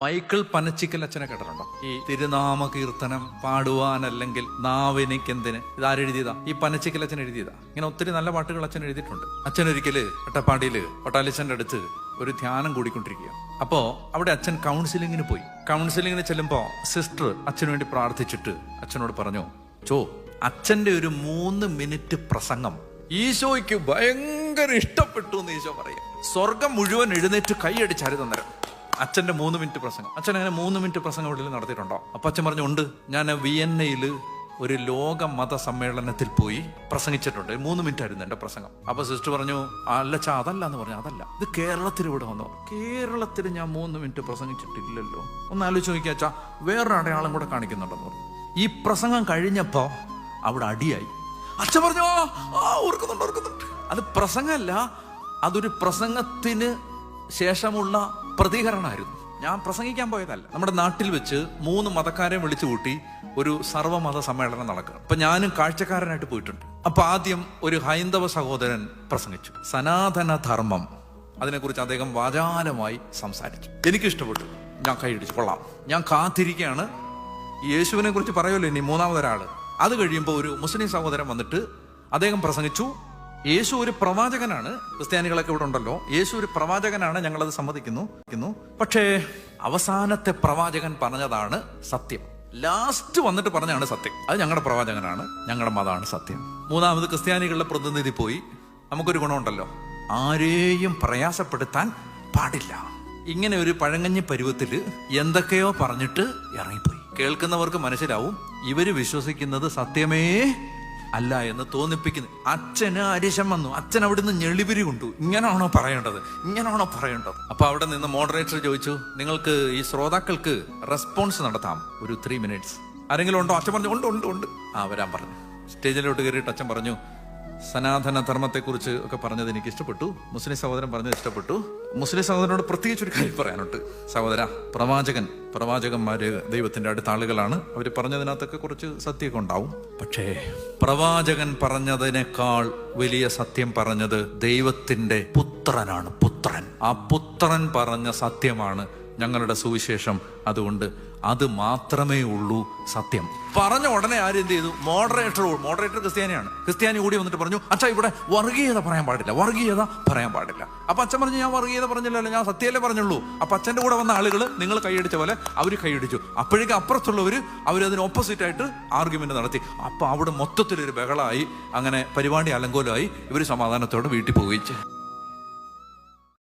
Michael Panachickal അച്ഛനെ കേട്ടിട്ടുണ്ടോ? ഈ തിരുനാമ കീർത്തനം പാടുവാനല്ലെങ്കിൽ നാവിനിക്കെന്തിന്, ഇതാരെഴുതിയതാ? ഈ പനച്ചിക്കൽ അച്ഛൻ എഴുതിയതാ. ഇങ്ങനെ ഒത്തിരി നല്ല പാട്ടുകൾ അച്ഛൻ എഴുതിയിട്ടുണ്ട്. അച്ഛൻ ഒരിക്കല് അട്ടപ്പാടിയില് ഒട്ടാലിച്ചന്റെ അടുത്ത് ഒരു ധ്യാനം കൂടിക്കൊണ്ടിരിക്കുക. അപ്പോ അവിടെ അച്ഛൻ കൗൺസിലിങ്ങിന് പോയി. കൗൺസിലിങ്ങിന് ചെല്ലുമ്പോ സിസ്റ്റർ അച്ഛന് വേണ്ടി പ്രാർത്ഥിച്ചിട്ട് അച്ഛനോട് പറഞ്ഞു, അച്ഛന്റെ ഒരു 3 മിനിറ്റ് പ്രസംഗം ഈശോയ്ക്ക് ഭയങ്കര ഇഷ്ടപ്പെട്ടു എന്ന് ഈശോ പറയും. സ്വർഗം മുഴുവൻ എഴുന്നേറ്റ് കൈയടിച്ചായിരുന്നു അന്നേരം അച്ഛന്റെ 3 മിനിറ്റ് പ്രസംഗം. അച്ഛൻ അങ്ങനെ 3 മിനിറ്റ് പ്രസംഗം ഇവിടെ നടത്തിയിട്ടുണ്ടോ? അപ്പൊ അച്ഛൻ പറഞ്ഞു, ഉണ്ട്, ഞാൻ വിയന്നയിൽ ഒരു ലോക മത സമ്മേളനത്തിൽ പോയി പ്രസംഗിച്ചിട്ടുണ്ട്. 3 മിനിറ്റ് ആയിരുന്നു എന്റെ പ്രസംഗം. അപ്പൊ സിസ്റ്റർ പറഞ്ഞു, അല്ലച്ചാ അതല്ല എന്ന് പറഞ്ഞു. അതല്ല, ഇത് കേരളത്തിൽ ഇവിടെ വന്നു. കേരളത്തിൽ ഞാൻ 3 മിനിറ്റ് പ്രസംഗിച്ചിട്ടില്ലല്ലോ. ഒന്ന് ആലോചിച്ച് നോക്കിയാ അച്ഛാ, വേറൊരു അടയാളം കൂടെ കാണിക്കുന്നുണ്ടെന്ന് പറഞ്ഞു. ഈ പ്രസംഗം കഴിഞ്ഞപ്പോ അവിടെ അടിയായി. അച്ഛൻ പറഞ്ഞു, ഓർക്കുന്നുണ്ട്. അത് പ്രസംഗമല്ല, അതൊരു പ്രസംഗത്തിന് ശേഷമുള്ള പ്രതികരണമായിരുന്നു. ഞാൻ പ്രസംഗിക്കാൻ പോയതല്ല. നമ്മുടെ നാട്ടിൽ വെച്ച് 3 മതക്കാരെ വിളിച്ചു കൂട്ടി ഒരു സർവ്വമത സമ്മേളനം നടക്കുക. അപ്പൊ ഞാനും കാഴ്ചക്കാരനായിട്ട് പോയിട്ടുണ്ട്. അപ്പൊ ആദ്യം ഒരു ഹൈന്ദവ സഹോദരൻ പ്രസംഗിച്ചു, സനാതന ധർമ്മം. അതിനെക്കുറിച്ച് അദ്ദേഹം വാചാലമായി സംസാരിച്ചു. എനിക്കിഷ്ടപ്പെട്ടു. ഞാൻ കൈയടിച്ചു, കൊള്ളാം. ഞാൻ കാത്തിരിക്കുകയാണ് യേശുവിനെ കുറിച്ച് പറയുമല്ലോ ഇനി 3ാമതൊരാള്. അത് കഴിയുമ്പോൾ ഒരു മുസ്ലിം സഹോദരൻ വന്നിട്ട് അദ്ദേഹം പ്രസംഗിച്ചു, യേശു ഒരു പ്രവാചകനാണ്. ക്രിസ്ത്യാനികളൊക്കെ ഇവിടെ ഉണ്ടല്ലോ. യേശു ഒരു പ്രവാചകനാണ്, ഞങ്ങളത് സമ്മതിക്കുന്നു. പക്ഷേ അവസാനത്തെ പ്രവാചകൻ പറഞ്ഞതാണ് സത്യം. ലാസ്റ്റ് വന്നിട്ട് പറഞ്ഞാണ് സത്യം. അത് ഞങ്ങളുടെ പ്രവാചകനാണ്, ഞങ്ങളുടെ മതമാണ് സത്യം. 3ാമത് ക്രിസ്ത്യാനികളുടെ പ്രതിനിധി പോയി, നമുക്കൊരു ഗുണമുണ്ടല്ലോ, ആരെയും പ്രയാസപ്പെടുത്താൻ പാടില്ല. ഇങ്ങനെ ഒരു പഴങ്ങഞ്ഞി പരുവത്തിൽ എന്തൊക്കെയോ പറഞ്ഞിട്ട് ഇറങ്ങിപ്പോയി. കേൾക്കുന്നവർക്ക് മനസ്സിലാവും ഇവര് വിശ്വസിക്കുന്നത് സത്യമേ അല്ല എന്ന് തോന്നിപ്പിക്കുന്നു. അച്ഛന് അരിശം വന്നു. അച്ഛൻ അവിടുന്ന് ഞെളിപിരി കൊണ്ടു. ഇങ്ങനാണോ പറയേണ്ടത്? അപ്പൊ അവിടെ നിന്ന് മോഡറേറ്റർ ചോദിച്ചു, നിങ്ങൾക്ക് ഈ ശ്രോതാക്കൾക്ക് റെസ്പോൺസ് നടത്താം, ഒരു 3 മിനിറ്റ്സ് ആരെങ്കിലും ഉണ്ടോ? അച്ഛൻ പറഞ്ഞു, ഉണ്ട്. വരാൻ പറഞ്ഞു. സ്റ്റേജിലോട്ട് കയറിയിട്ട് അച്ഛൻ പറഞ്ഞു, സനാതന ധർമ്മത്തെക്കുറിച്ച് ഒക്കെ പറഞ്ഞത് എനിക്ക് ഇഷ്ടപ്പെട്ടു. മുസ്ലിം സഹോദരൻ പറഞ്ഞത് ഇഷ്ടപ്പെട്ടു. മുസ്ലിം സഹോദരനോട് പ്രത്യേകിച്ച് ഒരു കാര്യം പറയാനുണ്ട്. സഹോദര, പ്രവാചകന്മാര് ദൈവത്തിന്റെ അടുത്ത ആളുകളാണ്. അവര് പറഞ്ഞതിനകത്തൊക്കെ കുറച്ച് സത്യമൊക്കെ ഉണ്ടാവും. പക്ഷേ പ്രവാചകൻ പറഞ്ഞതിനേക്കാൾ വലിയ സത്യം പറഞ്ഞത് ദൈവത്തിന്റെ പുത്രനാണ്. ആ പുത്രൻ പറഞ്ഞ സത്യമാണ് ഞങ്ങളുടെ സുവിശേഷം. അതുകൊണ്ട് അത് മാത്രമേ ഉള്ളൂ സത്യം. പറഞ്ഞ ഉടനെ ആരും എന്ത് ചെയ്തു? മോഡറേറ്റർ ക്രിസ്ത്യാനി കൂടി വന്നിട്ട് പറഞ്ഞു, അച്ഛാ, ഇവിടെ വർഗീയത പറയാൻ പാടില്ല. അപ്പൊ അച്ഛൻ പറഞ്ഞു, ഞാൻ വർഗീയത പറഞ്ഞില്ലല്ലോ, ഞാൻ സത്യമല്ലേ പറഞ്ഞുള്ളൂ. അപ്പൊ അച്ഛന്റെ കൂടെ വന്ന ആളുകൾ നിങ്ങൾ കൈയടിച്ച പോലെ അവര് കൈയടിച്ചു. അപ്പോഴേക്കും അപ്പുറത്തുള്ളവര് അവരതിന് ഓപ്പോസിറ്റ് ആയിട്ട് ആർഗ്യുമെന്റ് നടത്തി. അപ്പൊ അവിടെ മൊത്തത്തിലൊരു ബഹളമായി. അങ്ങനെ പരിപാടി അലങ്കോലമായി. ഇവര് സമാധാനത്തോടെ വീട്ടിൽ പോവുകയും ചെയ്തു.